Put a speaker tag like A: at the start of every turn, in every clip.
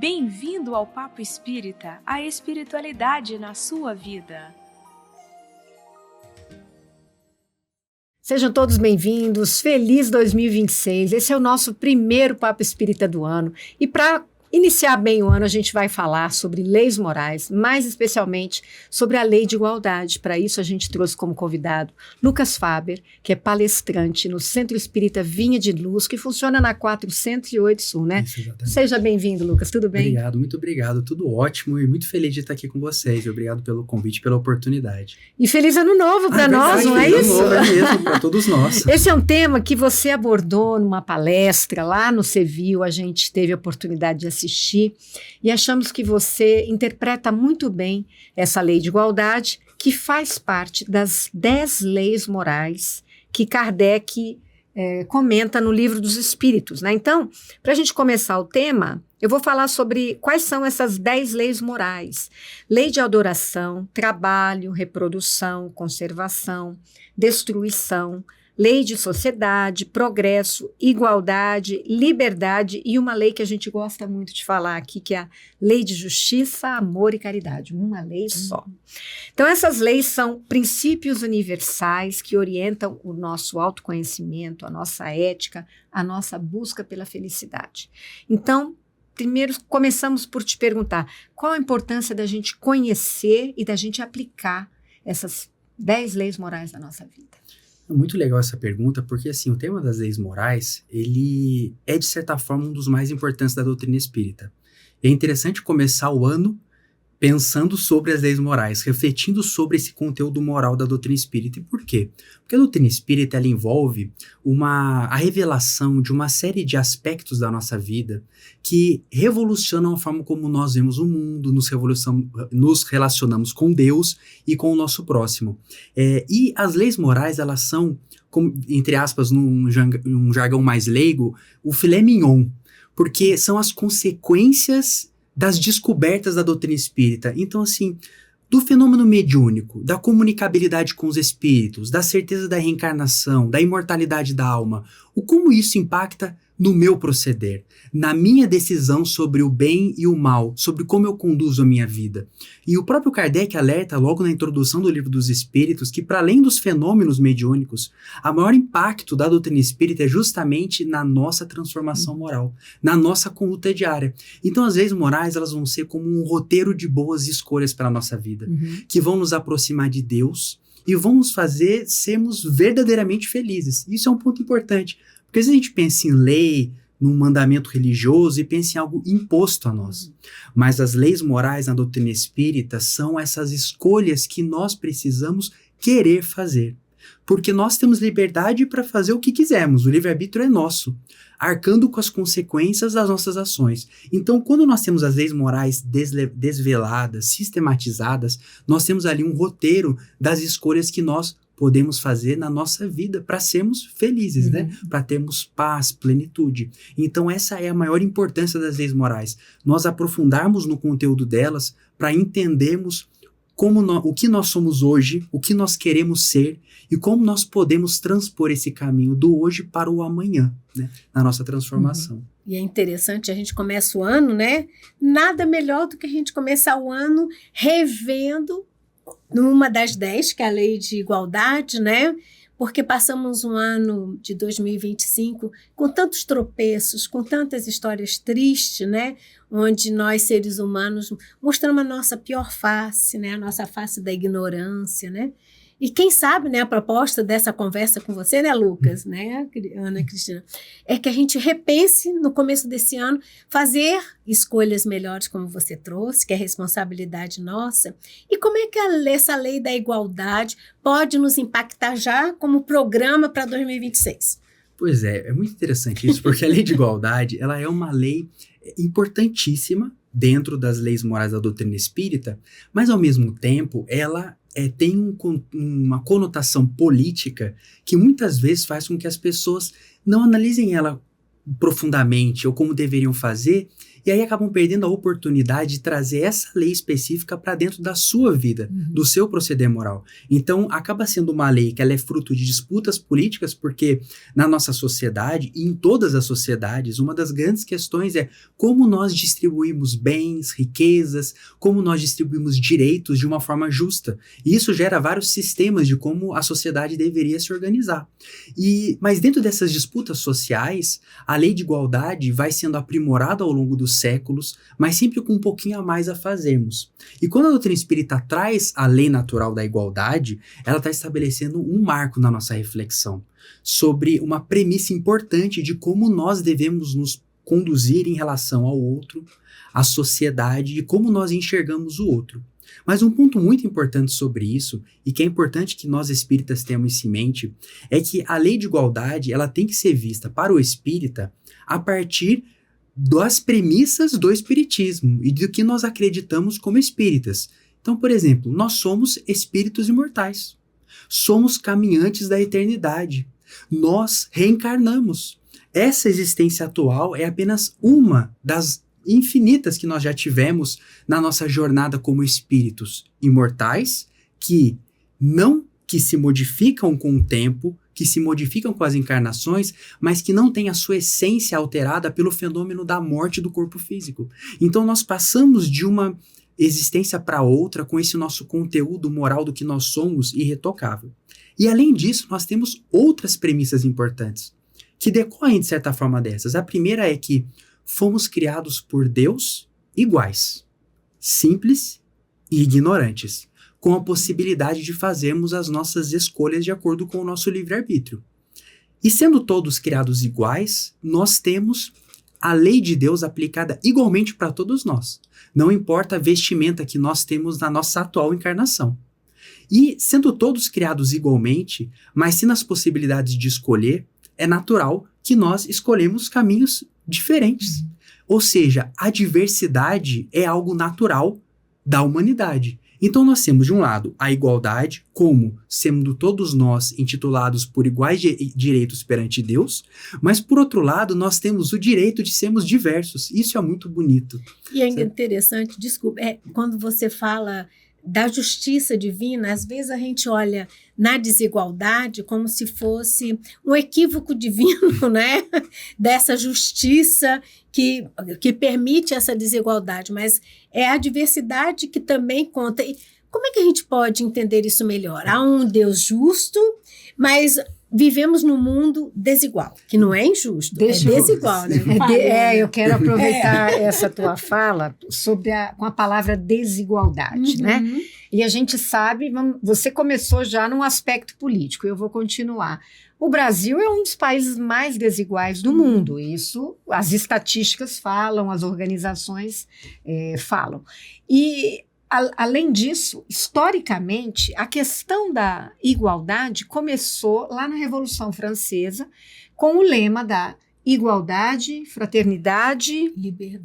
A: Bem-vindo ao Papo Espírita, a espiritualidade na sua vida.
B: Sejam todos bem-vindos, feliz 2026, esse é o nosso primeiro Papo Espírita do ano e para iniciar bem o ano a gente vai falar sobre leis morais, mais especialmente sobre a lei de igualdade. Para isso a gente trouxe como convidado Lucas Faber, que é palestrante no Centro Espírita Vinha de Luz, que funciona na 408 Sul, né?
C: Isso, exatamente.
B: Seja bem-vindo, Lucas, tudo bem?
C: Obrigado, muito obrigado, tudo ótimo e muito feliz de estar aqui com vocês. Obrigado pelo convite, pela oportunidade.
B: E feliz ano novo para nós, não é
C: ano
B: isso?
C: Novo é mesmo, para todos nós.
B: Esse é um tema que você abordou numa palestra lá no Cevil, a gente teve a oportunidade de assistir e achamos que você interpreta muito bem essa lei de igualdade, que faz parte das 10 leis morais que Kardec comenta no Livro dos Espíritos, né? Então, para a gente começar o tema, eu vou falar sobre quais são essas 10 leis morais. Lei de adoração, trabalho, reprodução, conservação, destruição, lei de sociedade, progresso, igualdade, liberdade e uma lei que a gente gosta muito de falar aqui, que é a lei de justiça, amor e caridade. Uma lei só. Então, essas leis são princípios universais que orientam o nosso autoconhecimento, a nossa ética, a nossa busca pela felicidade. Então, primeiro começamos por te perguntar qual a importância da gente conhecer e da gente aplicar essas 10 leis morais da nossa vida.
C: É muito legal essa pergunta, porque assim, o tema das leis morais, ele é de certa forma um dos mais importantes da doutrina espírita. E é interessante começar o ano pensando sobre as leis morais, refletindo sobre esse conteúdo moral da doutrina espírita. E por quê? Porque a doutrina espírita ela envolve a revelação de uma série de aspectos da nossa vida que revolucionam a forma como nós vemos o mundo, nos relacionamos com Deus e com o nosso próximo. E as leis morais, elas são, como, entre aspas, num jargão mais leigo, o filé mignon, porque são as consequências das descobertas da doutrina espírita. Então, assim, do fenômeno mediúnico, da comunicabilidade com os espíritos, da certeza da reencarnação, da imortalidade da alma, como isso impacta no meu proceder, na minha decisão sobre o bem e o mal, sobre como eu conduzo a minha vida. E o próprio Kardec alerta logo na introdução do Livro dos Espíritos que, para além dos fenômenos mediúnicos, o maior impacto da doutrina espírita é justamente na nossa transformação moral, na nossa conduta diária. Então, as leis morais, elas vão ser como um roteiro de boas escolhas para a nossa vida, que vão nos aproximar de Deus e vão nos fazer sermos verdadeiramente felizes. Isso é um ponto importante, porque se a gente pensa em lei, num mandamento religioso e pensa em algo imposto a nós. Mas as leis morais na doutrina espírita são essas escolhas que nós precisamos querer fazer. Porque nós temos liberdade para fazer o que quisermos, o livre-arbítrio é nosso, arcando com as consequências das nossas ações. Então, quando nós temos as leis morais desveladas, sistematizadas, nós temos ali um roteiro das escolhas que nós podemos fazer na nossa vida para sermos felizes, né? Para termos paz, plenitude. Então essa é a maior importância das leis morais. Nós aprofundarmos no conteúdo delas para entendermos o que nós somos hoje, o que nós queremos ser e como nós podemos transpor esse caminho do hoje para o amanhã, né? Na nossa transformação.
D: E é interessante, a gente começa o ano, né? Nada melhor do que a gente começar o ano revendo numa das 10, que é a lei de igualdade, né? Porque passamos um ano de 2025 com tantos tropeços, com tantas histórias tristes, né? Onde nós, seres humanos, mostramos a nossa pior face, né? A nossa face da ignorância, né? E quem sabe, né, a proposta dessa conversa com você, né, Lucas, né, Ana Cristina, é que a gente repense no começo desse ano, fazer escolhas melhores, como você trouxe, que é responsabilidade nossa, e como é que essa lei da igualdade pode nos impactar já como programa para 2026?
C: Pois é muito interessante isso, porque a lei de igualdade, ela é uma lei importantíssima dentro das leis morais da doutrina espírita, mas ao mesmo tempo ela tem uma conotação política que muitas vezes faz com que as pessoas não analisem ela profundamente ou como deveriam fazer E aí acabam perdendo a oportunidade de trazer essa lei específica para dentro da sua vida, do seu proceder moral. Então, acaba sendo uma lei que ela é fruto de disputas políticas, porque na nossa sociedade, e em todas as sociedades, uma das grandes questões é como nós distribuímos bens, riquezas, como nós distribuímos direitos de uma forma justa. E isso gera vários sistemas de como a sociedade deveria se organizar. Mas dentro dessas disputas sociais, a lei de igualdade vai sendo aprimorada ao longo dos séculos, mas sempre com um pouquinho a mais a fazermos. E quando a doutrina espírita traz a lei natural da igualdade, ela está estabelecendo um marco na nossa reflexão sobre uma premissa importante de como nós devemos nos conduzir em relação ao outro, à sociedade, e como nós enxergamos o outro. Mas um ponto muito importante sobre isso, e que é importante que nós espíritas tenhamos isso em mente, é que a lei de igualdade ela tem que ser vista para o espírita a partir das premissas do espiritismo e do que nós acreditamos como espíritas. Então, por exemplo, nós somos espíritos imortais, somos caminhantes da eternidade, nós reencarnamos. Essa existência atual é apenas uma das infinitas que nós já tivemos na nossa jornada como espíritos imortais, que se modificam com o tempo, que se modificam com as encarnações, mas que não têm a sua essência alterada pelo fenômeno da morte do corpo físico. Então nós passamos de uma existência para outra com esse nosso conteúdo moral do que nós somos irretocável. E além disso, nós temos outras premissas importantes que decorrem de certa forma dessas. A primeira é que fomos criados por Deus iguais, simples e ignorantes, com a possibilidade de fazermos as nossas escolhas de acordo com o nosso livre-arbítrio. E sendo todos criados iguais, nós temos a lei de Deus aplicada igualmente para todos nós. Não importa a vestimenta que nós temos na nossa atual encarnação. E sendo todos criados igualmente, mas sem as possibilidades de escolher, é natural que nós escolhemos caminhos diferentes. Ou seja, a diversidade é algo natural da humanidade. Então nós temos, de um lado, a igualdade, como sendo todos nós intitulados por iguais direitos perante Deus, mas por outro lado, nós temos o direito de sermos diversos. Isso é muito bonito.
D: E é interessante, desculpa, quando você fala da justiça divina, às vezes a gente olha na desigualdade como se fosse um equívoco divino, né? Dessa justiça que permite essa desigualdade, mas é a diversidade que também conta. E como é que a gente pode entender isso melhor? Há um Deus justo, mas vivemos num mundo desigual, que não é injusto, é desigual, né?
B: Eu quero aproveitar essa tua fala com a palavra desigualdade, né? E a gente sabe, você começou já num aspecto político, eu vou continuar. O Brasil é um dos países mais desiguais do mundo, isso as estatísticas falam, as organizações falam. E além disso, historicamente, a questão da igualdade começou lá na Revolução Francesa com o lema da igualdade, fraternidade,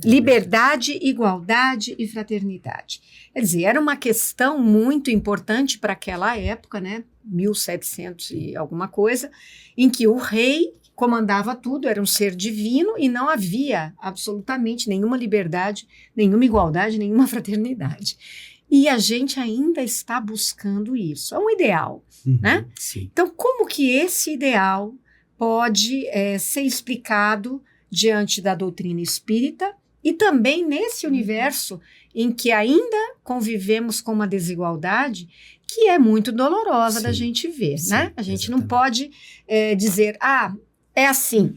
B: liberdade, igualdade e fraternidade. Quer dizer, era uma questão muito importante para aquela época, né? 1700 e alguma coisa, em que o rei comandava tudo, era um ser divino e não havia absolutamente nenhuma liberdade, nenhuma igualdade, nenhuma fraternidade. E a gente ainda está buscando isso. É um ideal, né?
C: Sim.
B: Então, como que esse ideal pode ser explicado diante da doutrina espírita e também nesse universo em que ainda convivemos com uma desigualdade que é muito dolorosa da gente ver, né? A gente não pode dizer, é assim,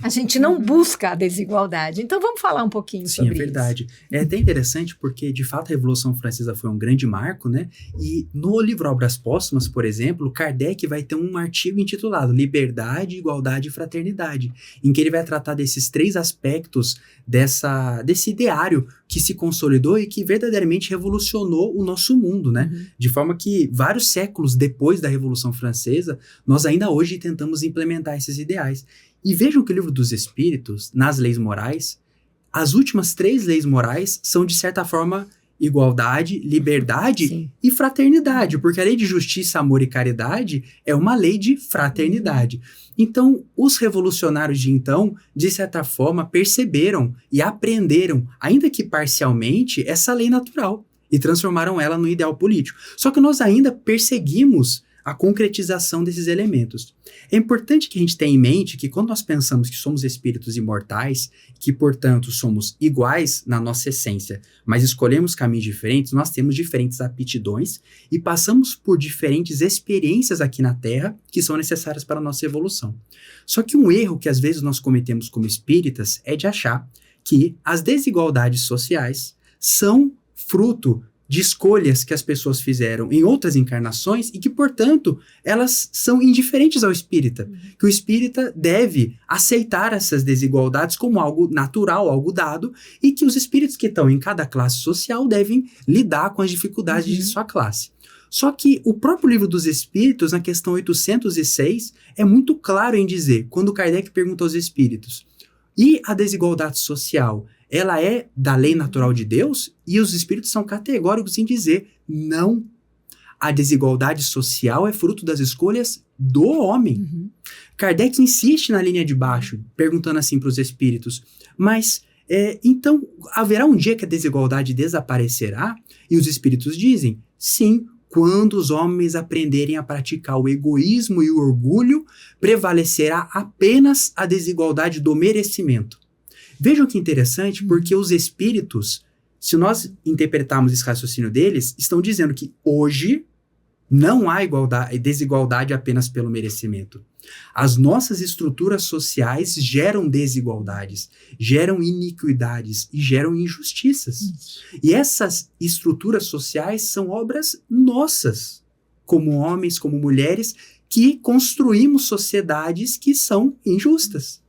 B: a gente não busca a desigualdade. Então, vamos falar um pouquinho sobre isso.
C: Sim, é verdade. É até interessante porque, de fato, a Revolução Francesa foi um grande marco, né? E no livro Obras Póstumas, por exemplo, Kardec vai ter um artigo intitulado Liberdade, Igualdade e Fraternidade, em que ele vai tratar desses três aspectos desse ideário que se consolidou e que verdadeiramente revolucionou o nosso mundo, né? De forma que, vários séculos depois da Revolução Francesa, nós ainda hoje tentamos implementar esses ideais. E vejam que o Livro dos Espíritos, nas leis morais, as últimas 3 leis morais são, de certa forma, igualdade, liberdade
B: Sim.
C: e fraternidade, porque a lei de justiça, amor e caridade é uma lei de fraternidade. Então, os revolucionários de então, de certa forma, perceberam e aprenderam, ainda que parcialmente, essa lei natural e transformaram ela no ideal político. Só que nós ainda perseguimos a concretização desses elementos. É importante que a gente tenha em mente que quando nós pensamos que somos espíritos imortais, que, portanto, somos iguais na nossa essência, mas escolhemos caminhos diferentes, nós temos diferentes aptidões e passamos por diferentes experiências aqui na Terra que são necessárias para a nossa evolução. Só que um erro que às vezes nós cometemos como espíritas é de achar que as desigualdades sociais são fruto de escolhas que as pessoas fizeram em outras encarnações e que, portanto, elas são indiferentes ao espírita. Que o espírita deve aceitar essas desigualdades como algo natural, algo dado, e que os espíritos que estão em cada classe social devem lidar com as dificuldades de sua classe. Só que o próprio Livro dos Espíritos, na questão 806, é muito claro em dizer, quando Kardec pergunta aos espíritos, e a desigualdade social, ela é da lei natural de Deus? E os espíritos são categóricos em dizer, não. A desigualdade social é fruto das escolhas do homem. Kardec insiste na linha de baixo, perguntando assim para os espíritos, mas então haverá um dia que a desigualdade desaparecerá? E os espíritos dizem, sim, quando os homens aprenderem a praticar o egoísmo e o orgulho, prevalecerá apenas a desigualdade do merecimento. Vejam que interessante, porque os espíritos, se nós interpretarmos esse raciocínio deles, estão dizendo que hoje não há desigualdade apenas pelo merecimento. As nossas estruturas sociais geram desigualdades, geram iniquidades e geram injustiças. E essas estruturas sociais são obras nossas, como homens, como mulheres, que construímos sociedades que são injustas.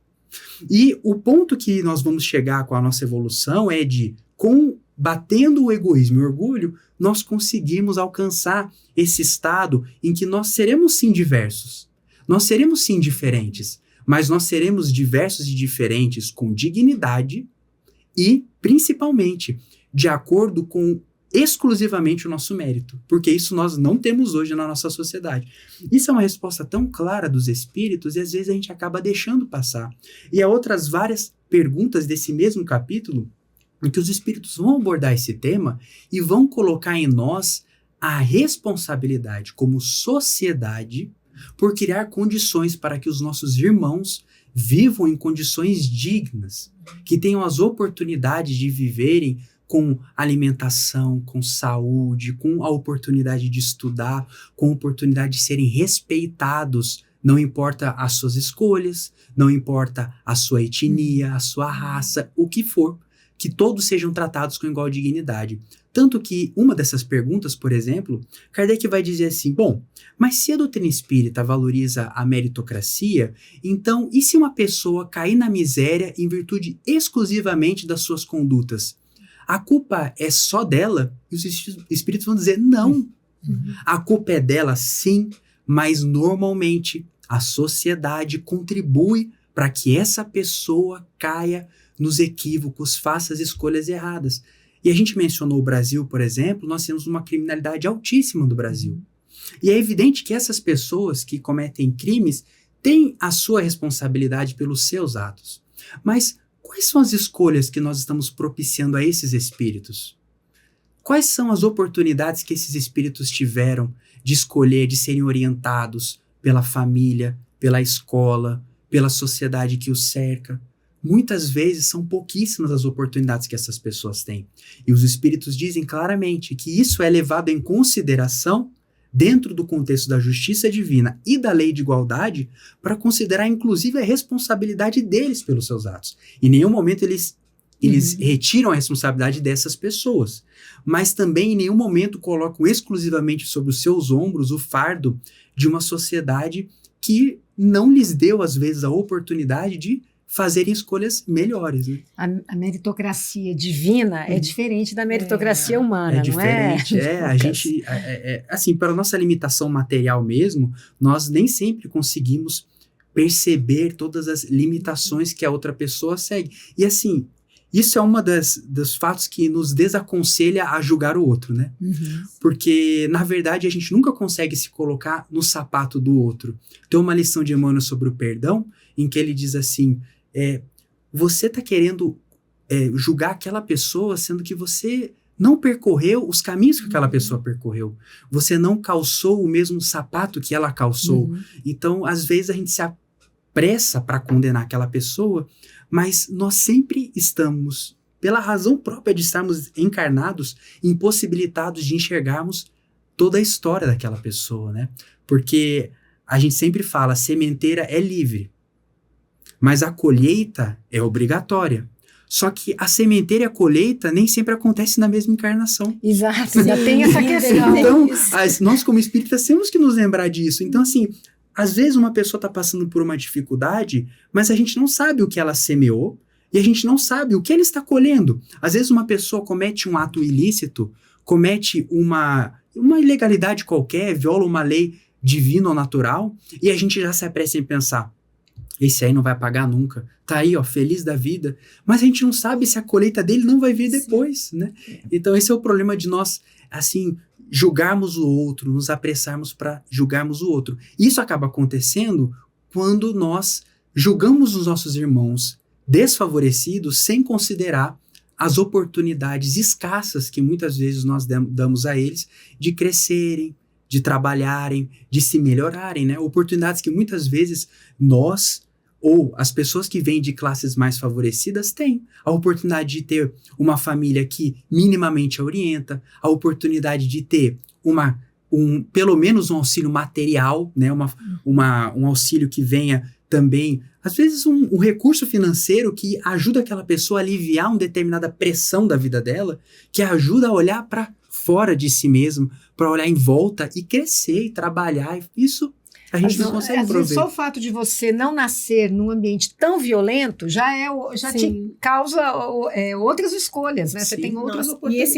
C: E o ponto que nós vamos chegar com a nossa evolução é de, combatendo o egoísmo e o orgulho, nós conseguimos alcançar esse estado em que nós seremos sim diversos, nós seremos sim diferentes, mas nós seremos diversos e diferentes com dignidade e, principalmente, de acordo com exclusivamente o nosso mérito, porque isso nós não temos hoje na nossa sociedade. Isso é uma resposta tão clara dos espíritos e às vezes a gente acaba deixando passar. E há outras várias perguntas desse mesmo capítulo em que os espíritos vão abordar esse tema e vão colocar em nós a responsabilidade como sociedade por criar condições para que os nossos irmãos vivam em condições dignas, que tenham as oportunidades de viverem com alimentação, com saúde, com a oportunidade de estudar, com a oportunidade de serem respeitados, não importa as suas escolhas, não importa a sua etnia, a sua raça, o que for, que todos sejam tratados com igual dignidade. Tanto que uma dessas perguntas, por exemplo, Kardec vai dizer assim, bom, mas se a doutrina espírita valoriza a meritocracia, então e se uma pessoa cair na miséria em virtude exclusivamente das suas condutas? A culpa é só dela? E os espíritos vão dizer, não. A culpa é dela, sim, mas normalmente a sociedade contribui para que essa pessoa caia nos equívocos, faça as escolhas erradas. E a gente mencionou o Brasil, por exemplo, nós temos uma criminalidade altíssima no Brasil. E é evidente que essas pessoas que cometem crimes têm a sua responsabilidade pelos seus atos. Mas quais são as escolhas que nós estamos propiciando a esses espíritos? Quais são as oportunidades que esses espíritos tiveram de escolher, de serem orientados pela família, pela escola, pela sociedade que os cerca? Muitas vezes são pouquíssimas as oportunidades que essas pessoas têm. E os espíritos dizem claramente que isso é levado em consideração dentro do contexto da justiça divina e da lei de igualdade, para considerar inclusive a responsabilidade deles pelos seus atos. Em nenhum momento eles retiram a responsabilidade dessas pessoas, mas também em nenhum momento colocam exclusivamente sobre os seus ombros o fardo de uma sociedade que não lhes deu, às vezes, a oportunidade de fazerem escolhas melhores, né?
B: A meritocracia divina é diferente da meritocracia humana,
C: é diferente,
B: não é?
C: A gente, assim, para a nossa limitação material mesmo, nós nem sempre conseguimos perceber todas as limitações que a outra pessoa segue. E assim, isso é uma dos fatos que nos desaconselha a julgar o outro, né? Porque, na verdade, a gente nunca consegue se colocar no sapato do outro. Tem uma lição de Emmanuel sobre o perdão, em que ele diz assim, você está querendo julgar aquela pessoa, sendo que você não percorreu os caminhos que aquela pessoa percorreu. Você não calçou o mesmo sapato que ela calçou. Então, às vezes, a gente se apressa para condenar aquela pessoa, mas nós sempre estamos, pela razão própria de estarmos encarnados, impossibilitados de enxergarmos toda a história daquela pessoa, né? Porque a gente sempre fala, a sementeira é livre, mas a colheita é obrigatória. Só que a sementeira e a colheita nem sempre acontecem na mesma encarnação.
B: Exato, ainda tem essa questão.
C: Então, nós como espíritas temos que nos lembrar disso. Então, assim, às vezes uma pessoa está passando por uma dificuldade, mas a gente não sabe o que ela semeou e a gente não sabe o que ela está colhendo. Às vezes uma pessoa comete um ato ilícito, comete uma ilegalidade qualquer, viola uma lei divina ou natural, e a gente já se apressa em pensar, esse aí não vai pagar nunca, tá aí, ó, feliz da vida, mas a gente não sabe se a colheita dele não vai vir depois, né? Então esse é o problema de nós, assim, julgarmos o outro, nos apressarmos para julgarmos o outro. Isso acaba acontecendo quando nós julgamos os nossos irmãos desfavorecidos sem considerar as oportunidades escassas que muitas vezes nós damos a eles de crescerem, de trabalharem, de se melhorarem, né? Oportunidades que muitas vezes nós ou as pessoas que vêm de classes mais favorecidas têm. A oportunidade de ter uma família que minimamente a orienta, a oportunidade de ter pelo menos um auxílio material, né? Um auxílio que venha também, às vezes um recurso financeiro que ajuda aquela pessoa a aliviar uma determinada pressão da vida dela, que ajuda a olhar para fora de si mesmo, para olhar em volta e crescer e trabalhar. Isso a gente não consegue prover.
B: Só o fato de você não nascer num ambiente tão violento já te causa outras escolhas, né? Sim. Você tem outras oportunidades.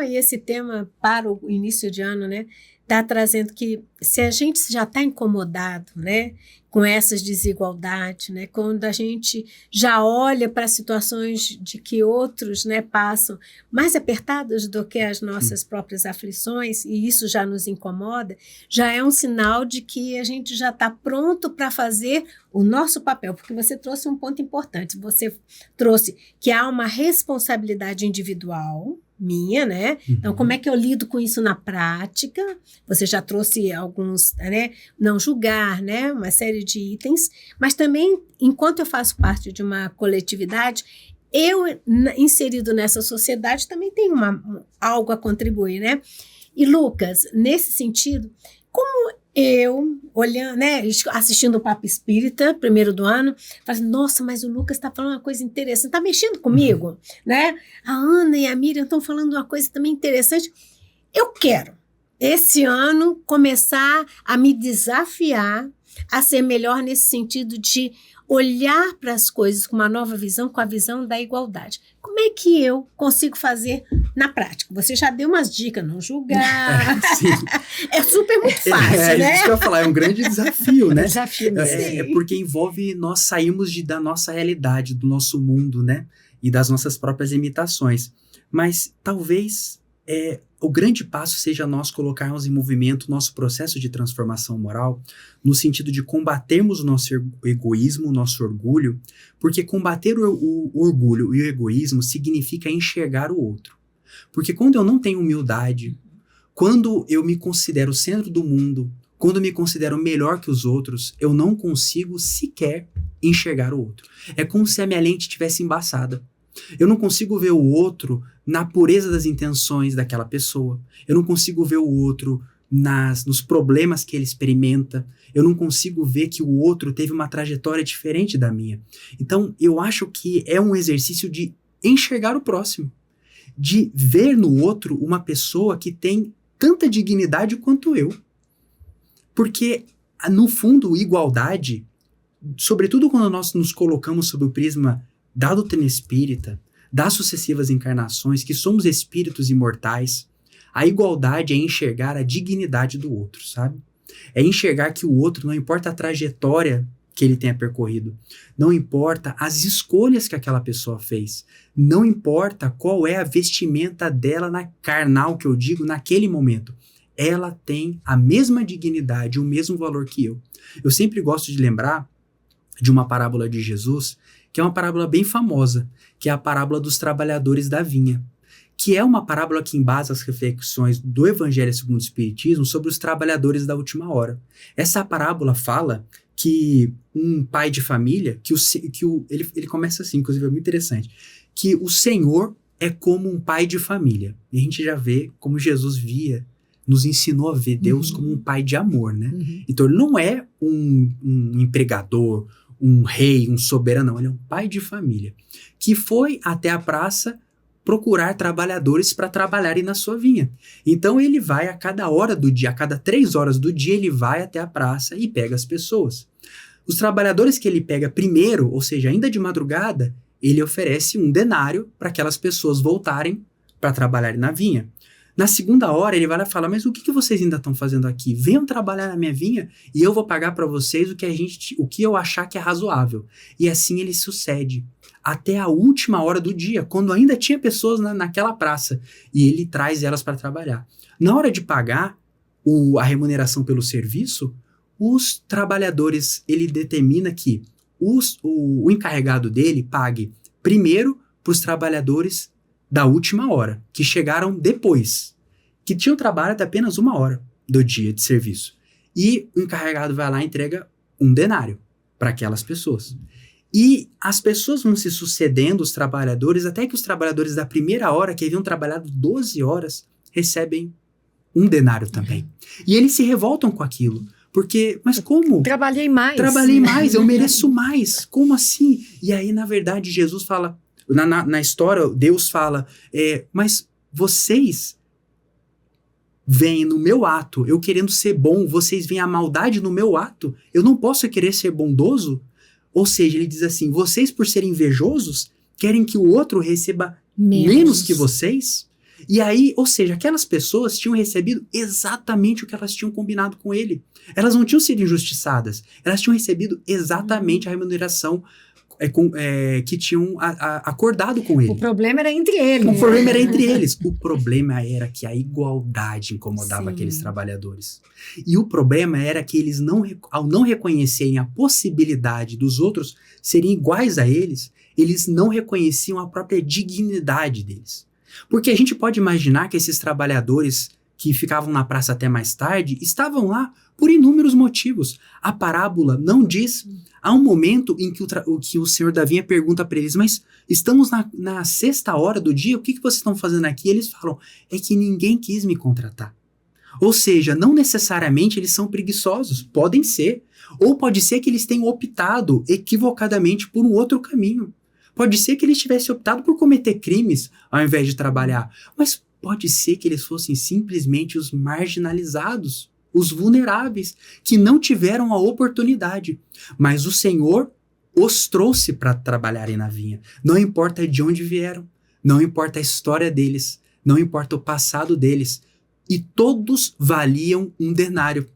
D: E esse tema para o início de ano, né? Está trazendo que se a gente já está incomodado, né? Com essas desigualdades, né? Quando a gente já olha para situações de que outros, né, passam mais apertados do que as nossas próprias aflições, e isso já nos incomoda, já é um sinal de que a gente já está pronto para fazer o nosso papel, porque você trouxe um ponto importante, você trouxe que há uma responsabilidade individual, minha, né? Então, como é que eu lido com isso na prática? Você já trouxe alguns, né? Não julgar, né? Uma série de itens, mas também, enquanto eu faço parte de uma coletividade, eu, inserido nessa sociedade, também tenho algo a contribuir, né? E, Lucas, nesse sentido, como eu, olhando, né, assistindo o Papo Espírita, primeiro do ano, falei, nossa, mas o Lucas está falando uma coisa interessante, está mexendo comigo, né? A Ana e a Miriam estão falando uma coisa também interessante. Eu quero, esse ano, começar a me desafiar a ser melhor nesse sentido de olhar para as coisas com uma nova visão, com a visão da igualdade. Como é que eu consigo fazer na prática? Você já deu umas dicas, não julgar. É super muito fácil, né?
C: Isso que eu ia falar, é um grande desafio, né?
B: Desafio,
C: é porque envolve nós sairmos da nossa realidade, do nosso mundo, né? E das nossas próprias limitações. Mas talvez o grande passo seja nós colocarmos em movimento o nosso processo de transformação moral, no sentido de combatermos o nosso egoísmo, o nosso orgulho, porque combater o orgulho e o egoísmo significa enxergar o outro. Porque quando eu não tenho humildade, quando eu me considero o centro do mundo, quando eu me considero melhor que os outros, eu não consigo sequer enxergar o outro. É como se a minha lente estivesse embaçada. Eu não consigo ver o outro na pureza das intenções daquela pessoa. Eu não consigo ver o outro nos problemas que ele experimenta. Eu não consigo ver que o outro teve uma trajetória diferente da minha. Então, eu acho que é um exercício de enxergar o próximo, de ver no outro uma pessoa que tem tanta dignidade quanto eu. Porque, no fundo, igualdade, sobretudo quando nós nos colocamos sob o prisma da doutrina espírita, das sucessivas encarnações, que somos espíritos imortais, a igualdade é enxergar a dignidade do outro, sabe? É enxergar que o outro, não importa a trajetória que ele tenha percorrido. Não importa as escolhas que aquela pessoa fez. Não importa qual é a vestimenta dela na carnal, que eu digo, naquele momento. Ela tem a mesma dignidade, o mesmo valor que eu. Eu sempre gosto de lembrar de uma parábola de Jesus, que é uma parábola bem famosa, que é a parábola dos trabalhadores da vinha, que é uma parábola que embasa as reflexões do Evangelho segundo o Espiritismo sobre os trabalhadores da última hora. Essa parábola fala que um pai de família, ele começa assim, inclusive é muito interessante, que o Senhor é como um pai de família. E a gente já vê como Jesus nos ensinou a ver Deus como um pai de amor, né? Então ele não é um empregador, um rei, um soberano, não. Ele é um pai de família que foi até a praça procurar trabalhadores para trabalharem na sua vinha. Então ele vai a cada hora do dia, a cada 3 horas do dia, ele vai até a praça e pega as pessoas. Os trabalhadores que ele pega primeiro, ou seja, ainda de madrugada, ele oferece 1 denário para aquelas pessoas voltarem para trabalharem na vinha. Na segunda hora, ele vai lá e fala, mas o que vocês ainda estão fazendo aqui? Venham trabalhar na minha vinha e eu vou pagar para vocês o que eu achar que é razoável. E assim ele sucede até a última hora do dia, quando ainda tinha pessoas naquela praça, e ele traz elas para trabalhar. Na hora de pagar a remuneração pelo serviço, os trabalhadores, ele determina que o encarregado dele pague primeiro para os trabalhadores da última hora, que chegaram depois, que tinham trabalho de apenas 1 hora do dia de serviço. E o encarregado vai lá e entrega 1 denário para aquelas pessoas. E as pessoas vão se sucedendo, os trabalhadores, até que os trabalhadores da primeira hora, que haviam trabalhado 12 horas, recebem 1 denário também. E eles se revoltam com aquilo. Porque, mas como?
B: Trabalhei mais.
C: Trabalhei mais, eu mereço mais. Como assim? E aí, na verdade, Jesus fala, na história, Deus fala, mas vocês veem no meu ato, eu querendo ser bom, vocês veem a maldade no meu ato, eu não posso querer ser bondoso? Ou seja, ele diz assim, vocês por serem invejosos, querem que o outro receba menos que vocês? E aí, ou seja, aquelas pessoas tinham recebido exatamente o que elas tinham combinado com ele. Elas não tinham sido injustiçadas, elas tinham recebido exatamente a remuneração que tinham acordado com ele.
B: O problema era entre eles.
C: O problema era entre eles. O problema era que a igualdade incomodava
B: Sim.
C: aqueles trabalhadores. E o problema era que eles, ao não reconhecerem a possibilidade dos outros serem iguais a eles não reconheciam a própria dignidade deles. Porque a gente pode imaginar que esses trabalhadores que ficavam na praça até mais tarde estavam lá por inúmeros motivos. A parábola não diz. Há um momento em que o senhor da vinha pergunta para eles, mas estamos na 6ª hora do dia, o que vocês estão fazendo aqui? E eles falam, é que ninguém quis me contratar. Ou seja, não necessariamente eles são preguiçosos, podem ser. Ou pode ser que eles tenham optado equivocadamente por um outro caminho. Pode ser que eles tivessem optado por cometer crimes ao invés de trabalhar. Mas pode ser que eles fossem simplesmente os marginalizados, os vulneráveis, que não tiveram a oportunidade. Mas o Senhor os trouxe para trabalharem na vinha. Não importa de onde vieram, não importa a história deles, não importa o passado deles. E todos valiam 1 denário.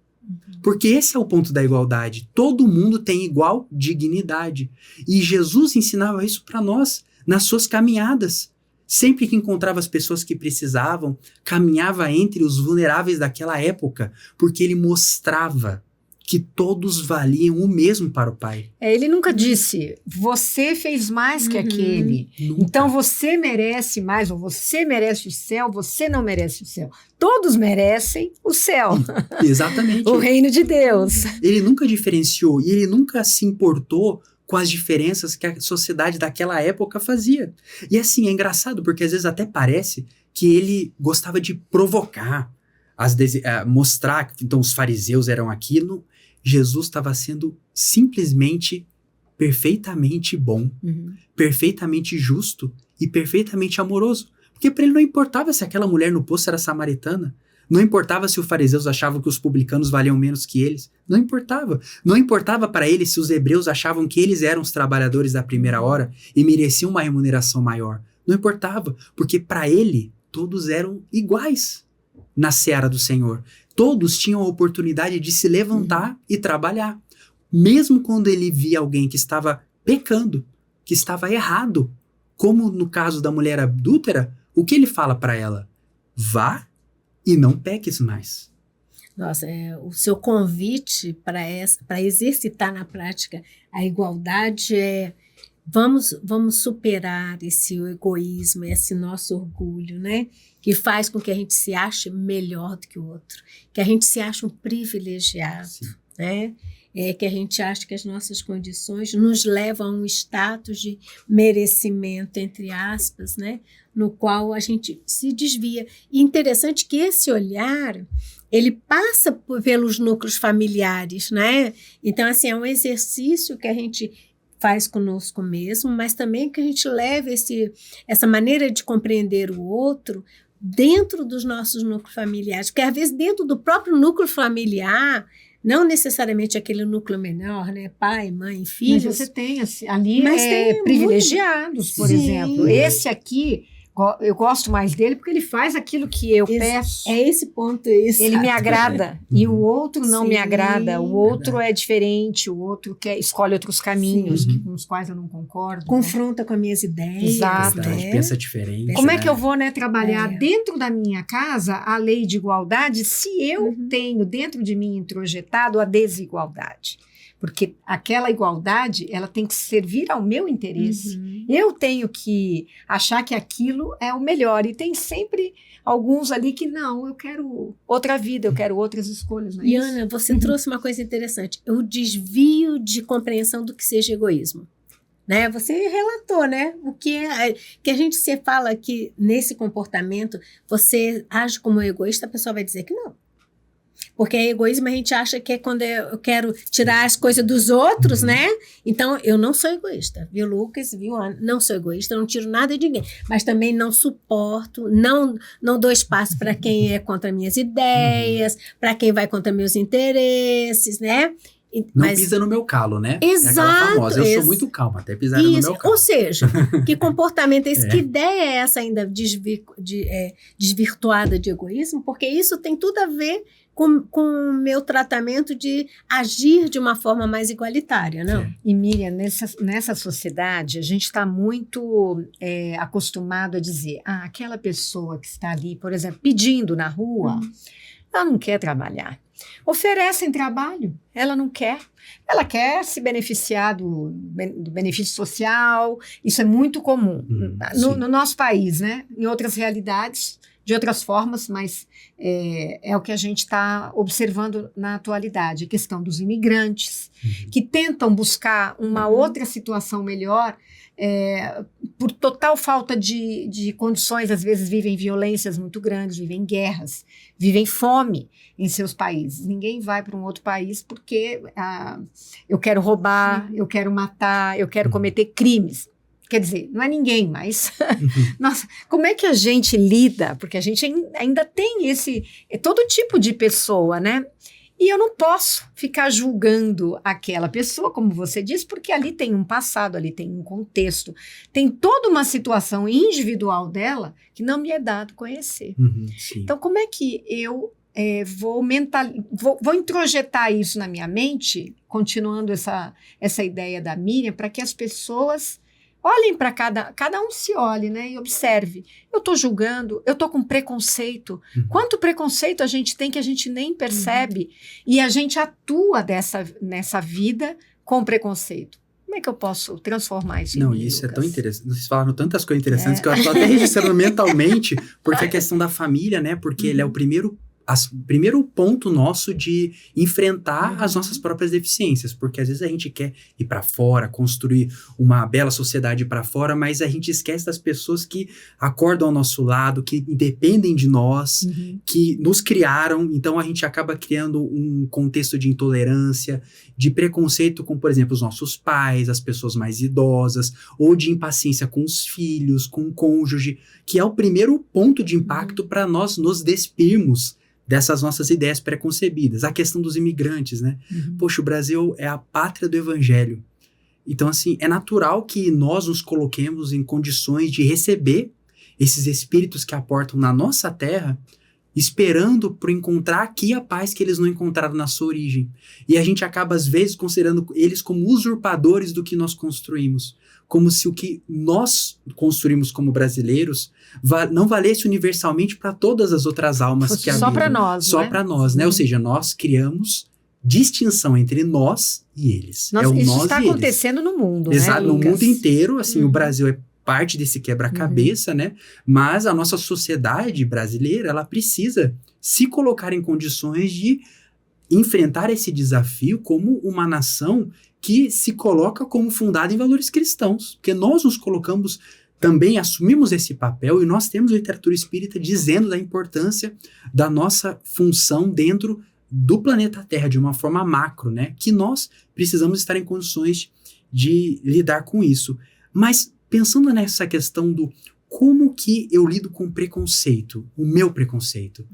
C: Porque esse é o ponto da igualdade. Todo mundo tem igual dignidade. E Jesus ensinava isso para nós nas suas caminhadas. Sempre que encontrava as pessoas que precisavam, caminhava entre os vulneráveis daquela época, porque ele mostrava que todos valiam o mesmo para o Pai.
B: Ele nunca disse, você fez mais que aquele,
C: Nunca.
B: então você merece mais, ou você merece o céu, você não merece o céu. Todos merecem o céu,
C: Exatamente.
B: o reino de Deus.
C: Ele nunca diferenciou e ele nunca se importou com as diferenças que a sociedade daquela época fazia. E assim, é engraçado, porque às vezes até parece que ele gostava de provocar, mostrar que então os fariseus eram aquilo. Jesus estava sendo simplesmente perfeitamente bom, perfeitamente justo e perfeitamente amoroso. Porque para ele não importava se aquela mulher no poço era samaritana, não importava se os fariseus achavam que os publicanos valiam menos que eles, não importava. Não importava para ele se os hebreus achavam que eles eram os trabalhadores da primeira hora e mereciam uma remuneração maior. Não importava, porque para ele todos eram iguais na seara do Senhor. Todos tinham a oportunidade de se levantar e trabalhar. mesmo quando ele via alguém que estava pecando, que estava errado, como no caso da mulher adúltera, o que ele fala para ela? Vá e não peques mais.
D: Nossa, o seu convite para exercitar na prática a igualdade é vamos superar esse egoísmo, esse nosso orgulho, né? Que faz com que a gente se ache melhor do que o outro, que a gente se ache um privilegiado,
C: Sim.
D: né? Que a gente acha que as nossas condições nos levam a um status de merecimento, entre aspas, né? No qual a gente se desvia. E interessante que esse olhar, ele passa pelos núcleos familiares, né? Então, assim, é um exercício que a gente faz conosco mesmo, mas também que a gente leve essa maneira de compreender o outro dentro dos nossos núcleos familiares. Porque, às vezes, dentro do próprio núcleo familiar, não necessariamente aquele núcleo menor, né? Pai, mãe, filhos.
B: Mas você tem ali
D: Mas tem
B: privilegiados, por
D: Sim.
B: exemplo. Esse aqui, eu gosto mais dele porque ele faz aquilo que eu peço.
D: É esse ponto. Exato.
B: Ele me agrada. E o outro não me
D: Sim.
B: agrada. O outro
C: Verdade.
B: é diferente. O outro escolhe outros caminhos com os quais eu não concordo. Né?
D: Confronta com as minhas ideias.
B: Exato.
C: Verdade,
D: Né?
C: pensa diferente.
B: Como é
C: né?
B: que eu vou trabalhar
D: É.
B: dentro da minha casa a lei de igualdade se eu tenho dentro de mim introjetado a desigualdade? Porque aquela igualdade, ela tem que servir ao meu interesse. Eu tenho que achar que aquilo é o melhor. E tem sempre alguns ali que não, eu quero outra vida, eu quero outras escolhas. Não é
D: E
B: isso?
D: Ana, você trouxe uma coisa interessante. O desvio de compreensão do que seja egoísmo. Né? Você relatou, né? O que a gente se fala que nesse comportamento você age como egoísta, a pessoa vai dizer que não. Porque egoísmo a gente acha que é quando eu quero tirar as coisas dos outros, né? Então, eu não sou egoísta, viu, Lucas? Viu, Ana? Não sou egoísta, não tiro nada de ninguém. Mas também não suporto, não dou espaço para quem é contra minhas ideias, para quem vai contra meus interesses, né?
C: Não pisa no meu calo, né?
D: Exato,
C: É aquela famosa, eu sou muito calma, até pisar no meu calo.
D: Ou seja, que comportamento é esse? Que ideia é essa ainda desvirtuada de egoísmo? Porque isso tem tudo a ver com o meu tratamento de agir de uma forma mais igualitária, não?
C: Sim.
B: E Miriam, nessa sociedade, a gente está muito acostumado a dizer, aquela pessoa que está ali, por exemplo, pedindo na rua, ela não quer trabalhar. Oferecem trabalho, ela não quer. Ela quer se beneficiar do benefício social, isso é muito comum no nosso país, né? Em outras realidades, de outras formas, mas é o que a gente está observando na atualidade, a questão dos imigrantes, que tentam buscar uma outra situação melhor, por total falta de condições, às vezes vivem violências muito grandes, vivem guerras, vivem fome em seus países. Ninguém vai para um outro país porque eu quero roubar, eu quero matar, eu quero cometer crimes. Quer dizer, não é ninguém, mas nossa, como é que a gente lida? Porque a gente ainda tem todo tipo de pessoa, né? E eu não posso ficar julgando aquela pessoa, como você disse, porque ali tem um passado, ali tem um contexto, tem toda uma situação individual dela que não me é dado conhecer.
C: Sim.
B: Então, como é que eu vou introjetar isso na minha mente, continuando essa ideia da Miriam, para que as pessoas olhem para cada um se olhe, né, e observe. Eu estou julgando, eu estou com preconceito. Quanto preconceito a gente tem que a gente nem percebe e a gente atua nessa vida com preconceito. Como é que eu posso transformar isso
C: Não,
B: em mim,
C: isso
B: Lucas?
C: é tão interessante. Vocês falaram tantas coisas interessantes que eu estou até registrando mentalmente, porque a questão da família, né, porque ele é o primeiro ponto nosso de enfrentar as nossas próprias deficiências, porque às vezes a gente quer ir para fora, construir uma bela sociedade para fora, mas a gente esquece das pessoas que acordam ao nosso lado, que dependem de nós, que nos criaram, então a gente acaba criando um contexto de intolerância, de preconceito com, por exemplo, os nossos pais, as pessoas mais idosas, ou de impaciência com os filhos, com o cônjuge, que é o primeiro ponto de impacto para nós nos despirmos dessas nossas ideias preconcebidas. A questão dos imigrantes, né? Poxa, o Brasil é a pátria do evangelho. Então, assim, é natural que nós nos coloquemos em condições de receber esses espíritos que aportam na nossa terra esperando por encontrar aqui a paz que eles não encontraram na sua origem. E a gente acaba, às vezes, considerando eles como usurpadores do que nós construímos. Como se o que nós construímos como brasileiros não valesse universalmente para todas as outras almas que habitam.
B: Só para nós,
C: Só para nós, né? Ou seja, nós criamos distinção entre nós e eles.
B: Isso está acontecendo no mundo,
C: exato,
B: né,
C: no
B: Lucas?
C: mundo inteiro, assim, o Brasil é parte desse quebra-cabeça, né? Mas a nossa sociedade brasileira, ela precisa se colocar em condições de enfrentar esse desafio como uma nação que se coloca como fundada em valores cristãos. Porque nós nos colocamos, também assumimos esse papel, e nós temos literatura espírita dizendo da importância da nossa função dentro do planeta Terra, de uma forma macro, né? Que nós precisamos estar em condições de lidar com isso. Mas pensando nessa questão do como que eu lido com o preconceito, o meu preconceito.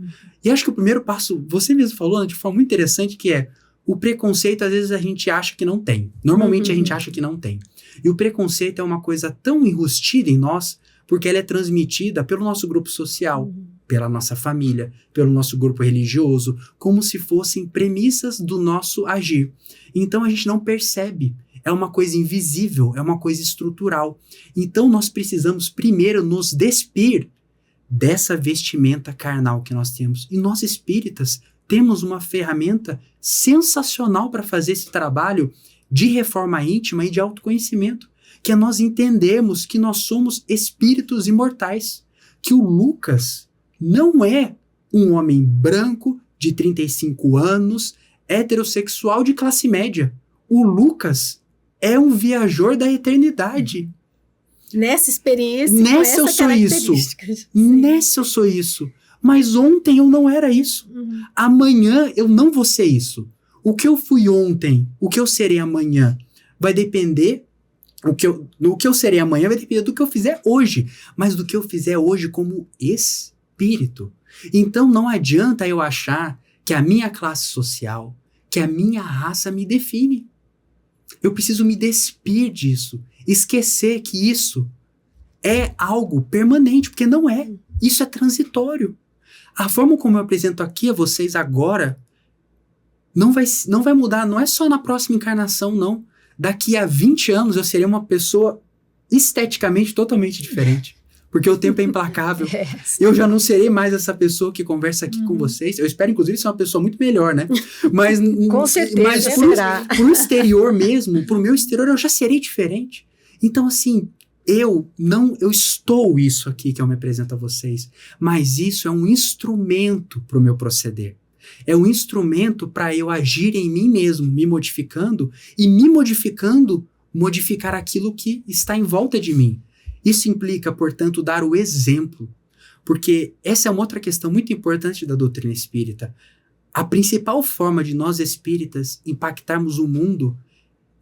C: E acho que o primeiro passo, você mesmo falou, né, de forma muito interessante, que é o preconceito, às vezes a gente acha que não tem. Normalmente a gente acha que não tem. E o preconceito é uma coisa tão enrustida em nós, porque ela é transmitida pelo nosso grupo social, pela nossa família, pelo nosso grupo religioso, como se fossem premissas do nosso agir. Então a gente não percebe. É uma coisa invisível, é uma coisa estrutural. Então nós precisamos primeiro nos despir dessa vestimenta carnal que nós temos. E nós espíritas temos uma ferramenta sensacional para fazer esse trabalho de reforma íntima e de autoconhecimento, que é nós entendermos que nós somos espíritos imortais, que o Lucas não é um homem branco de 35 anos, heterossexual de classe média. O Lucas é um viajor da eternidade.
D: Nessa experiência,
C: nessa eu sou isso. Nessa eu sou isso. Mas ontem eu não era isso. Amanhã eu não vou ser isso. O que eu fui ontem, o que eu serei amanhã, vai depender. O que eu serei amanhã vai depender do que eu fizer hoje. Mas do que eu fizer hoje como espírito. Então não adianta eu achar que a minha classe social, que a minha raça me define. Eu preciso me despir disso. Esquecer que isso é algo permanente, porque não é. Isso é transitório. A forma como eu apresento aqui a vocês agora não vai mudar, não é só na próxima encarnação, não. Daqui a 20 anos eu serei uma pessoa esteticamente totalmente diferente. Porque o tempo é implacável. Eu já não serei mais essa pessoa que conversa aqui com vocês. Eu espero, inclusive, ser uma pessoa muito melhor, né? Mas,
B: com certeza será.
C: Pro exterior mesmo, pro meu exterior, eu já serei diferente. Então, assim, eu estou isso aqui que eu me apresento a vocês. Mas isso é um instrumento pro meu proceder. É um instrumento para eu agir em mim mesmo, me modificando. E me modificando, modificar aquilo que está em volta de mim. Isso implica, portanto, dar o exemplo, porque essa é uma outra questão muito importante da doutrina espírita. A principal forma de nós espíritas impactarmos o mundo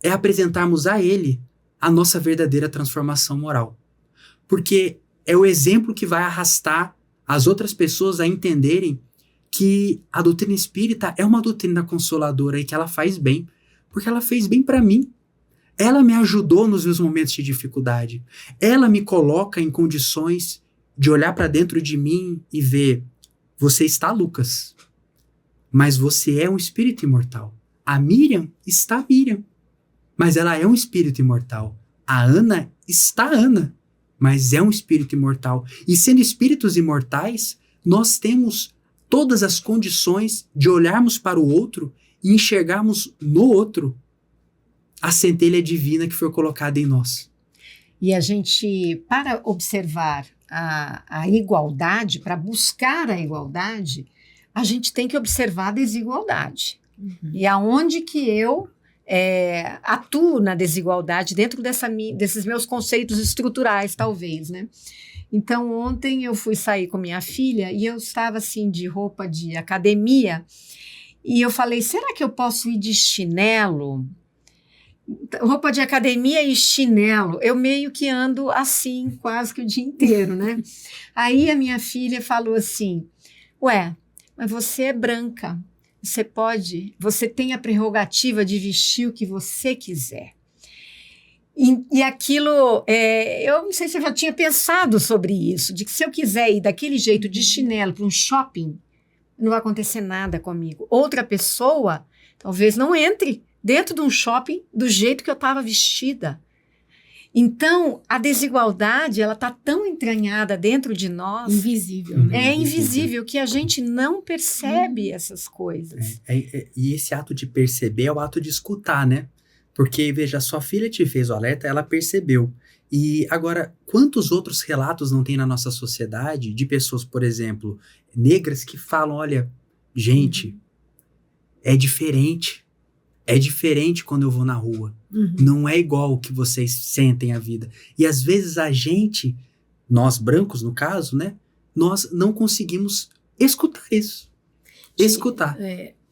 C: é apresentarmos a ele a nossa verdadeira transformação moral. Porque é o exemplo que vai arrastar as outras pessoas a entenderem que a doutrina espírita é uma doutrina consoladora e que ela faz bem, porque ela fez bem para mim. Ela me ajudou nos meus momentos de dificuldade. Ela me coloca em condições de olhar para dentro de mim e ver: você está Lucas, mas você é um espírito imortal. A Miriam está Miriam, mas ela é um espírito imortal. A Ana está Ana, mas é um espírito imortal. E sendo espíritos imortais, nós temos todas as condições de olharmos para o outro e enxergarmos no outro a centelha divina que foi colocada em nós.
B: E a gente, para observar a igualdade, para buscar a igualdade, a gente tem que observar a desigualdade. E aonde que eu atuo na desigualdade dentro desses meus conceitos estruturais, talvez, né? Então, ontem eu fui sair com minha filha e eu estava assim de roupa de academia e eu falei, será que eu posso ir de chinelo? Roupa de academia e chinelo, eu meio que ando assim quase que o dia inteiro, né? Aí a minha filha falou assim, ué, mas você é branca, você tem a prerrogativa de vestir o que você quiser. E aquilo, eu não sei se eu já tinha pensado sobre isso, de que se eu quiser ir daquele jeito de chinelo para um shopping, não vai acontecer nada comigo. Outra pessoa talvez não entre dentro de um shopping do jeito que eu estava vestida. Então, a desigualdade, ela está tão entranhada dentro de nós.
D: Invisível, né?
B: É invisível, que a gente não percebe essas coisas.
C: E esse ato de perceber é o ato de escutar, né? Porque, veja, sua filha te fez o alerta, ela percebeu. E agora, quantos outros relatos não tem na nossa sociedade de pessoas, por exemplo, negras que falam, olha, gente, é diferente. É diferente quando eu vou na rua. Não é igual o que vocês sentem a vida. E às vezes a gente, nós brancos no caso, né? Nós não conseguimos escutar isso. Escutar.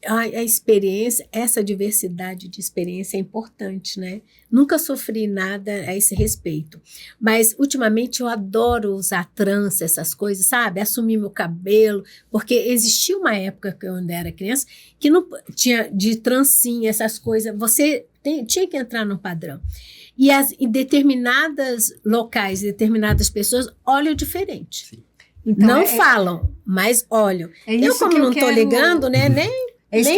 D: A experiência, essa diversidade de experiência é importante, né? Nunca sofri nada a esse respeito. Mas, ultimamente, eu adoro usar trança, essas coisas, sabe? Assumir meu cabelo, porque existia uma época que eu ainda era criança que não tinha de trancinha, essas coisas. Você tinha que entrar no padrão. E em determinados locais, determinadas pessoas olham diferente.
C: Sim.
B: Então,
D: não falam, mas olham. Eu, como não estou ligando, né? Nem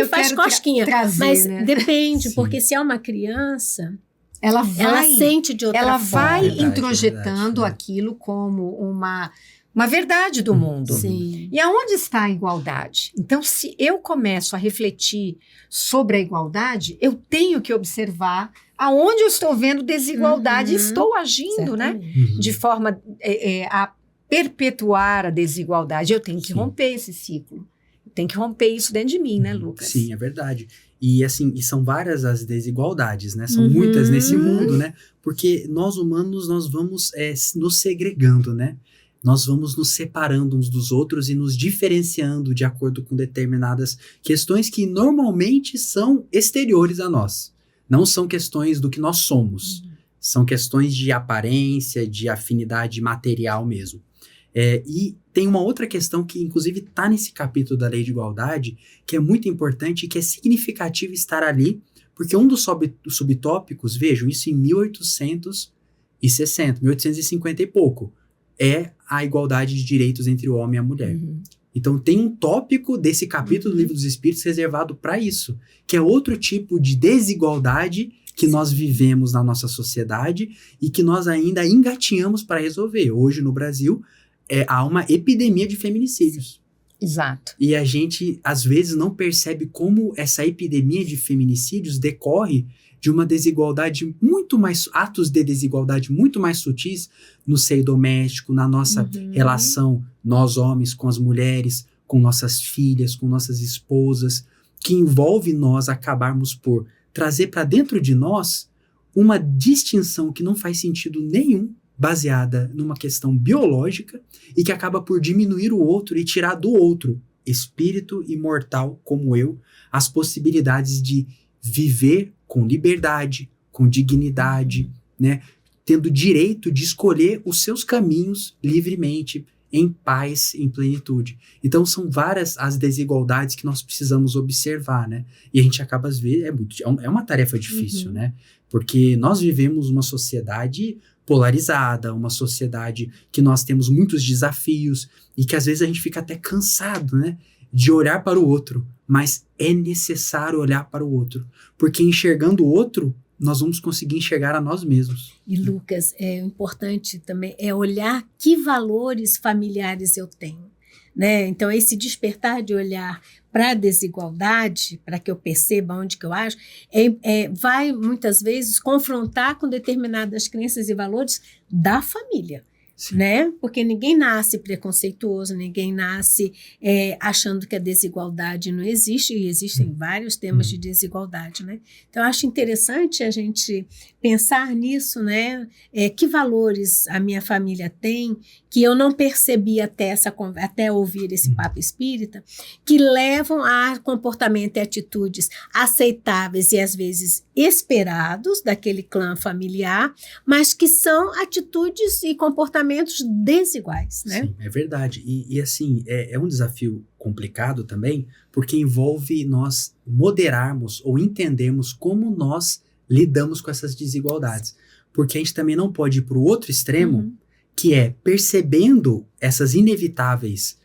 D: faz cosquinha, mas né? Depende,
C: Sim.
D: Porque se é uma criança,
B: ela
D: sente de outra
B: forma. Ela vai introjetando aquilo como uma verdade do mundo.
D: Sim.
B: E aonde está a igualdade? Então, se eu começo a refletir sobre a igualdade, eu tenho que observar aonde eu estou vendo desigualdade e estou agindo, né? De forma a perpetuar a desigualdade. Eu tenho que romper esse ciclo. Tem que romper isso dentro de mim, né, Lucas?
C: Sim, é verdade. E assim, e são várias as desigualdades, né? São muitas nesse mundo, né? Porque nós humanos, nós vamos nos segregando, né? Nós vamos nos separando uns dos outros e nos diferenciando de acordo com determinadas questões que normalmente são exteriores a nós. Não são questões do que nós somos. São questões de aparência, de afinidade material mesmo. E tem uma outra questão que, inclusive, está nesse capítulo da Lei de Igualdade, que é muito importante e que é significativo estar ali, porque um dos subtópicos, vejam, isso em 1850 e pouco, é a igualdade de direitos entre o homem e a mulher. Então, tem um tópico desse capítulo do Livro dos Espíritos reservado para isso, que é outro tipo de desigualdade que nós vivemos na nossa sociedade e que nós ainda engatinhamos para resolver. Hoje, no Brasil, há uma epidemia de feminicídios.
B: Exato.
C: E a gente, às vezes, não percebe como essa epidemia de feminicídios decorre de uma desigualdade muito mais, atos de desigualdade muito mais sutis no seio doméstico, na nossa relação, nós homens com as mulheres, com nossas filhas, com nossas esposas, que envolve nós acabarmos por trazer para dentro de nós uma distinção que não faz sentido nenhum, baseada numa questão biológica e que acaba por diminuir o outro e tirar do outro, espírito imortal como eu, as possibilidades de viver com liberdade, com dignidade, né? Tendo direito de escolher os seus caminhos livremente, em paz, em plenitude. Então são várias as desigualdades que nós precisamos observar, né? E a gente acaba às vezes, é uma tarefa difícil, né? Porque nós vivemos uma sociedade polarizada, uma sociedade que nós temos muitos desafios e que às vezes a gente fica até cansado, né, de olhar para o outro, mas é necessário olhar para o outro, porque enxergando o outro, nós vamos conseguir enxergar a nós mesmos.
D: E Lucas, é importante também olhar que valores familiares eu tenho, né? Então esse despertar de olhar para a desigualdade, para que eu perceba onde que eu acho, vai muitas vezes confrontar com determinadas crenças e valores da família.
C: Sim.
D: Né? Porque ninguém nasce preconceituoso, ninguém nasce achando que a desigualdade não existe, e existem vários temas de desigualdade, né? Então, eu acho interessante a gente pensar nisso, né? Que valores a minha família tem, que eu não percebi até ouvir esse papo espírita, que levam a comportamento e atitudes aceitáveis e, às vezes, esperados daquele clã familiar, mas que são atitudes e comportamentos desiguais, né?
C: Sim, é verdade. E assim, é um desafio complicado também, porque envolve nós moderarmos ou entendermos como nós lidamos com essas desigualdades. Porque a gente também não pode ir para o outro extremo, que é percebendo essas inevitáveis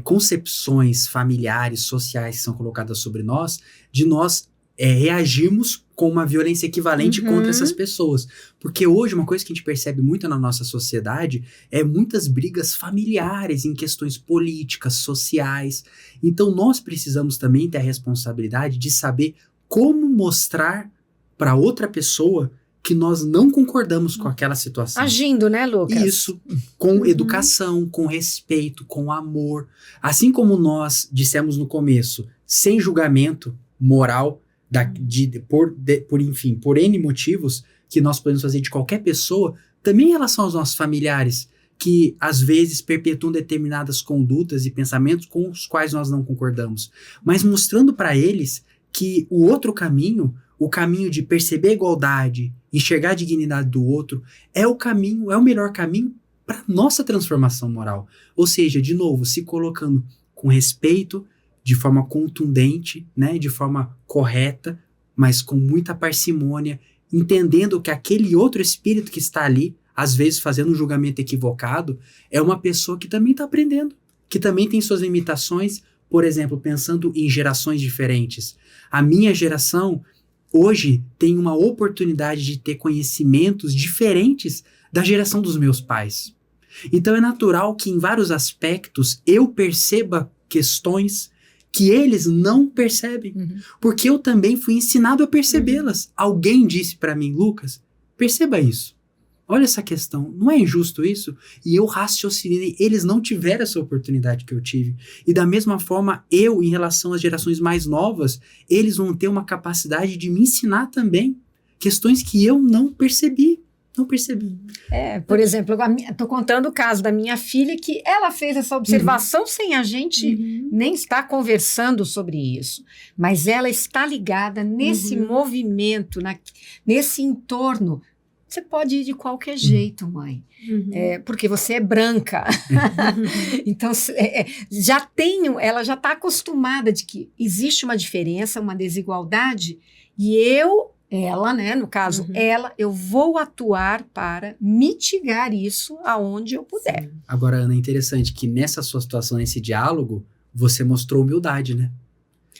C: concepções familiares, sociais que são colocadas sobre nós, de nós reagirmos com uma violência equivalente contra essas pessoas. Porque hoje, uma coisa que a gente percebe muito na nossa sociedade é muitas brigas familiares em questões políticas, sociais. Então, nós precisamos também ter a responsabilidade de saber como mostrar para outra pessoa que nós não concordamos com aquela situação.
B: Agindo, né, Lucas?
C: Isso, com educação, com respeito, com amor. Assim como nós dissemos no começo, sem julgamento moral, por N motivos que nós podemos fazer de qualquer pessoa, também em relação aos nossos familiares, que às vezes perpetuam determinadas condutas e pensamentos com os quais nós não concordamos, mas mostrando para eles que o outro caminho, o caminho de perceber a igualdade, enxergar a dignidade do outro, é o melhor caminho para nossa transformação moral. Ou seja, de novo, se colocando com respeito, de forma contundente, né, de forma correta, mas com muita parcimônia, entendendo que aquele outro espírito que está ali, às vezes fazendo um julgamento equivocado, é uma pessoa que também está aprendendo, que também tem suas limitações, por exemplo, pensando em gerações diferentes. A minha geração, hoje, tem uma oportunidade de ter conhecimentos diferentes da geração dos meus pais. Então é natural que em vários aspectos eu perceba questões que eles não percebem, porque eu também fui ensinado a percebê-las. Alguém disse para mim, Lucas, perceba isso. Olha essa questão, não é injusto isso? E eu raciocinei, eles não tiveram essa oportunidade que eu tive. E da mesma forma, eu, em relação às gerações mais novas, eles vão ter uma capacidade de me ensinar também questões que eu não percebi. Não percebi.
B: Por exemplo, estou contando o caso da minha filha, que ela fez essa observação sem a gente nem estar conversando sobre isso. Mas ela está ligada nesse movimento, nesse entorno. Você pode ir de qualquer jeito, mãe. Porque você é branca. Então, ela já está acostumada de que existe uma diferença, uma desigualdade, e ela, né, no caso, eu vou atuar para mitigar isso aonde eu puder.
C: Agora, Ana, é interessante que nessa sua situação, nesse diálogo, você mostrou humildade, né?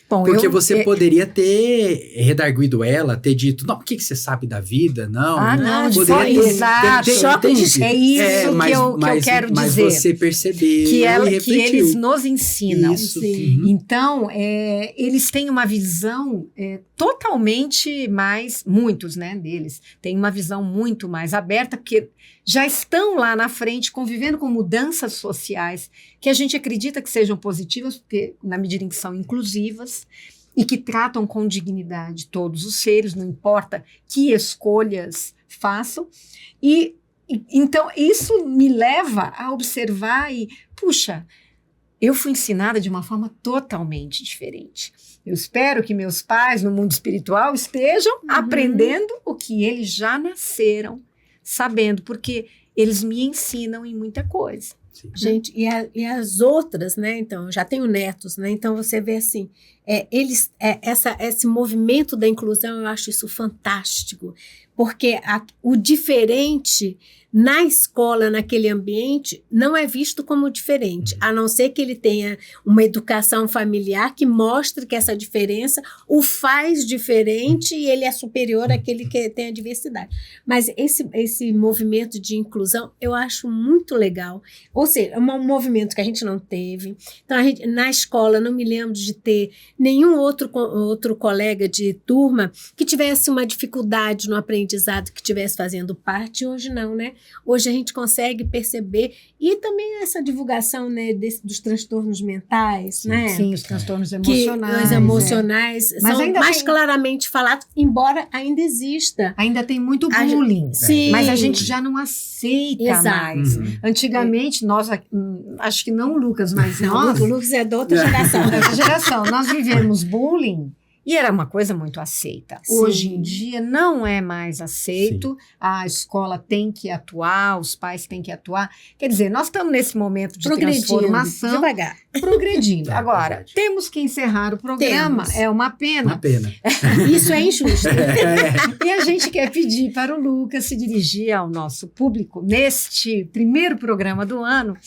B: Bom,
C: porque você poderia ter redarguido ela, ter dito, não, o que você sabe da vida? Não,
B: não,
C: poderia ter,
B: exato. É isso que eu quero dizer.
C: Mas você percebeu
B: que eles nos ensinam.
C: Isso.
B: Então, eles têm uma visão totalmente mais, muitos, né, deles, têm uma visão muito mais aberta, porque já estão lá na frente convivendo com mudanças sociais que a gente acredita que sejam positivas, porque na medida em que são inclusivas e que tratam com dignidade todos os seres, não importa que escolhas façam. Então, isso me leva a observar puxa, eu fui ensinada de uma forma totalmente diferente. Eu espero que meus pais no mundo espiritual estejam aprendendo o que eles já nasceram sabendo, porque eles me ensinam em muita coisa.
C: Sim.
D: Gente, e as outras, né? Então, eu já tenho netos, né? Então, você vê assim, esse movimento da inclusão, eu acho isso fantástico, porque o diferente na escola, naquele ambiente, não é visto como diferente, a não ser que ele tenha uma educação familiar que mostre que essa diferença o faz diferente e ele é superior àquele que tem a diversidade. Mas esse movimento de inclusão, eu acho muito legal. Ou seja, é um movimento que a gente não teve. Então, na escola, não me lembro de ter nenhum outro colega de turma que tivesse uma dificuldade no aprendizado, que estivesse fazendo parte. Hoje não, né? Hoje a gente consegue perceber, e também essa divulgação, né, dos transtornos mentais,
B: sim,
D: né?
B: Sim, os transtornos emocionais.
D: Que os emocionais
B: Mas
D: são mais claramente falados, embora ainda exista.
B: Ainda tem muito bullying,
D: sim.
B: Mas a gente já não aceita mais. Antigamente, nós, acho que não o Lucas, mas nós...
D: O Lucas é da outra geração.
B: Dessa geração, nós vivemos bullying e era uma coisa muito aceita. Sim. Hoje em dia não é mais aceito, sim. A escola tem que atuar, os pais têm que atuar. Quer dizer, nós estamos nesse momento de transformação.
D: Devagar.
B: Progredindo. Agora, temos que encerrar o programa. É uma pena.
C: Uma pena.
D: Isso é injusto.
B: E a gente quer pedir para o Lucas se dirigir ao nosso público neste primeiro programa do ano,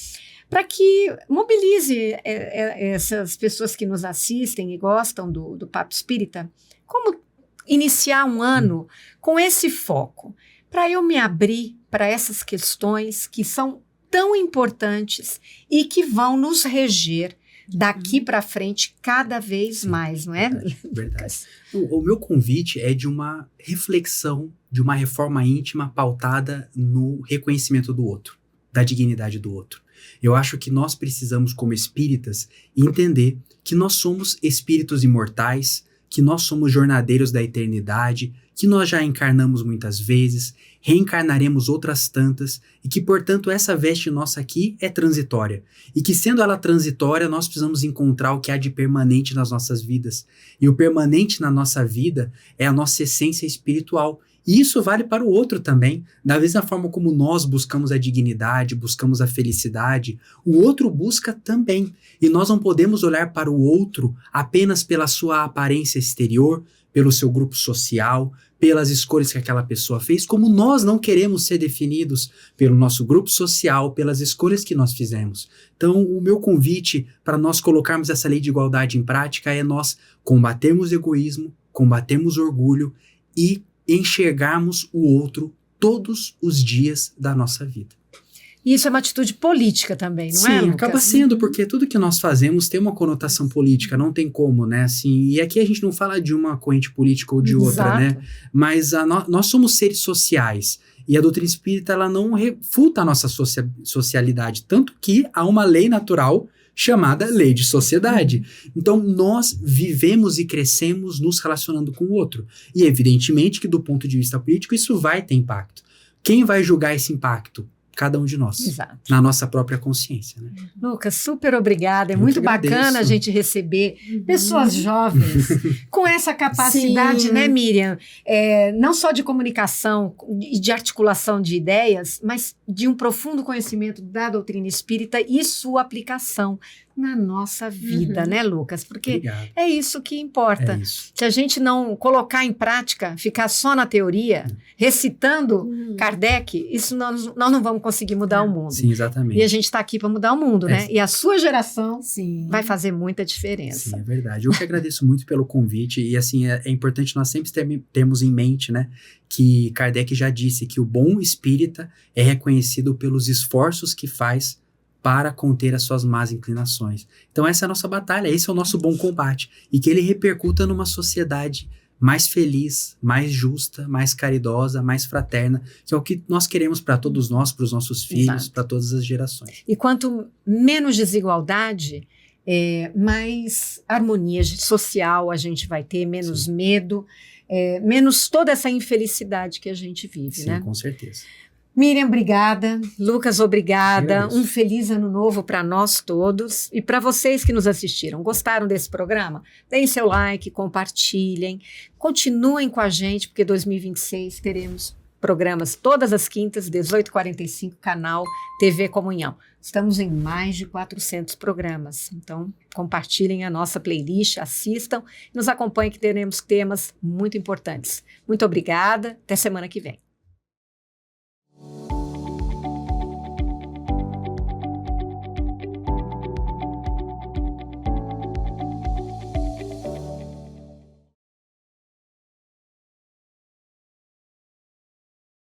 B: para que mobilize essas pessoas que nos assistem e gostam do Papo Espírita. Como iniciar um ano com esse foco? Para eu me abrir para essas questões que são tão importantes e que vão nos reger daqui para frente cada vez mais, não é?
C: Verdade. O meu convite é de uma reflexão, de uma reforma íntima pautada no reconhecimento do outro, da dignidade do outro. Eu acho que nós precisamos, como espíritas, entender que nós somos espíritos imortais, que nós somos jornadeiros da eternidade, que nós já encarnamos muitas vezes, reencarnaremos outras tantas, e que, portanto, essa veste nossa aqui é transitória. E que, sendo ela transitória, nós precisamos encontrar o que há de permanente nas nossas vidas. E o permanente na nossa vida é a nossa essência espiritual. E isso vale para o outro também. Da mesma forma como nós buscamos a dignidade, buscamos a felicidade, o outro busca também. E nós não podemos olhar para o outro apenas pela sua aparência exterior, pelo seu grupo social, pelas escolhas que aquela pessoa fez, como nós não queremos ser definidos pelo nosso grupo social, pelas escolhas que nós fizemos. Então, o meu convite para nós colocarmos essa lei de igualdade em prática é nós combatermos o egoísmo, combatermos o orgulho e enxergarmos o outro todos os dias da nossa vida.
B: Isso é uma atitude política também, não
C: Sim,
B: é, Lucas?
C: acaba sendo, porque tudo que nós fazemos tem uma conotação política, não tem como, né? Assim, e aqui a gente não fala de uma corrente política ou de outra, né? Mas nós somos seres sociais. E a doutrina espírita, ela não refuta a nossa socialidade, tanto que há uma lei natural chamada lei de sociedade. Então, nós vivemos e crescemos nos relacionando com o outro. E, evidentemente, que do ponto de vista político, isso vai ter impacto. Quem vai julgar esse impacto? Cada um de nós.
B: Exato.
C: Na nossa própria consciência, né?
B: Lucas, super obrigada. É
C: Eu
B: muito
C: que agradeço.
B: bacana a gente receber pessoas jovens com essa capacidade,
D: Sim.
B: né, Miriam? Não só de comunicação e de articulação de ideias, mas de um profundo conhecimento da doutrina espírita e sua aplicação na nossa vida, né, Lucas? Porque
C: Obrigado.
B: é isso que importa.
C: É isso.
B: Se a gente não colocar em prática, ficar só na teoria, recitando Kardec, isso nós não vamos conseguir mudar o mundo.
C: Sim, exatamente.
B: E a gente está aqui para mudar o mundo, né? E a sua geração
D: Sim.
B: vai fazer muita diferença.
C: Sim, é verdade. Eu que agradeço muito pelo convite e, assim, é importante nós sempre termos em mente, né, que Kardec já disse que o bom espírita é reconhecido pelos esforços que faz para conter as suas más inclinações. Então essa é a nossa batalha, esse é o nosso bom combate, e que ele repercuta numa sociedade mais feliz, mais justa, mais caridosa, mais fraterna, que é o que nós queremos para todos nós, para os nossos filhos, para todas as gerações.
B: E quanto menos desigualdade, mais harmonia social a gente vai ter, menos medo, menos toda essa infelicidade que a gente vive,
C: Sim,
B: né?
C: com certeza.
B: Miriam, obrigada. Lucas, obrigada.
C: Agradeço.
B: Um feliz ano novo para nós todos e para vocês que nos assistiram. Gostaram desse programa? Deem seu like, compartilhem, continuem com a gente, porque 2026 teremos programas todas as quintas, 18h45, canal TV Comunhão. Estamos em mais de 400 programas, então compartilhem a nossa playlist, assistam, nos acompanhem que teremos temas muito importantes. Muito obrigada, até semana que vem.